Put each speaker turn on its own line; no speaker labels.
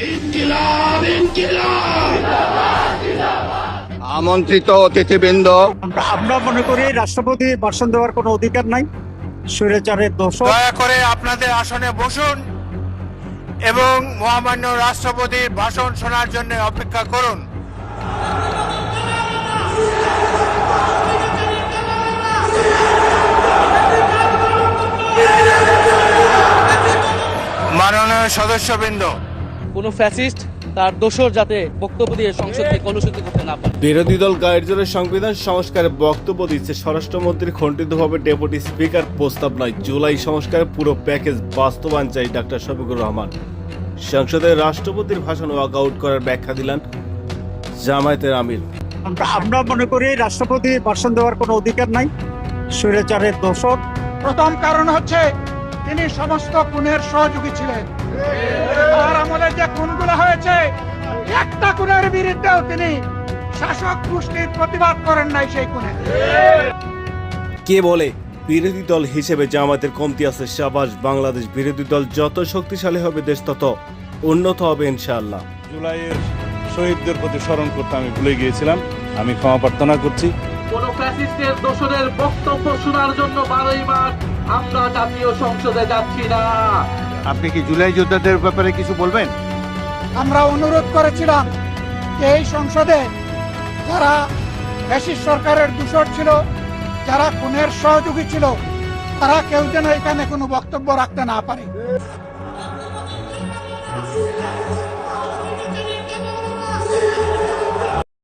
ইনকিলাব ইনকিলাব আমন্ত্রিত অতিথিবৃন্দ,
আমরা মনে করি রাষ্ট্রপতি ভাষণ দেওয়ার কোনো অধিকার নাই, স্বৈরাচারের দোষ।
দয়া করে আপনাদের আসনে বসুন এবং মহামান্য রাষ্ট্রপতির ভাষণ শোনার জন্য অপেক্ষা করুন। মাননীয় সদস্যবৃন্দ,
কোনো ফ্যাসিস্ট তার দোষর যাতে বক্তব্য দিয়ে সংসদকে কলুষিত করতে না পারে।
বিরোধী দল গায়ের জোরে সংবিধান সংস্কারে বক্তব্য দিচ্ছে স্বরাষ্ট্রমন্ত্রী, খণ্ডিতভাবে ডেপুটি স্পিকার প্রস্তাব নয়, জুলাই সংস্কারের পুরো প্যাকেজ বাস্তবায়ন চাই ডাক্তার শফিকুর রহমান। সংসদে রাষ্ট্রপতির ভাষণ ওয়াকআউট করার ব্যাখ্যা দিলেন জামায়াতের আমির।
আমরা মনে করি রাষ্ট্রপতি ভাষণ দেওয়ার কোনো অধিকার নাই, স্বৈরাচারের দোষর।
প্রথম কারণ হচ্ছে তিনি সমস্ত খুনের সহযোগী ছিলেন। তার আমলে যে খুনগুলো হয়েছে, একটা খুনের বিরুদ্ধেও তিনি শাসক গোষ্ঠীর প্রতিবাদ করেন নাই সেই খুনে।
কে বলে বিরোধী দল হিসেবে জামায়াতের কমতি আছে? শাবাশ বাংলাদেশ। বিরোধী দল যত শক্তিশালী হবে দেশ তত উন্নত হবে ইনশাআল্লাহ।
জুলাইয়ের শহীদদের প্রতি স্মরণ করতে আমি ভুলে গিয়েছিলাম, আমি ক্ষমা প্রার্থনা করছি।
কোন ফ্যাসিস্টের দোষরের বক্তব্য শোনার জন্য 12ই মার্চ আমরা জাতীয় সংসদে যাচ্ছি না।
আপনি কি জুলাই যোদ্ধাদের ব্যাপারে কিছু বলবেন?
আমরা অনুরোধ করেছিলাম যে এই সংসদে যারা ফ্যাসিস্ট সরকারের দূষর ছিল, যারা খুনের সহযোগী ছিল, তারা কেউ যেন এখানে কোনো বক্তব্য রাখতে না পারে।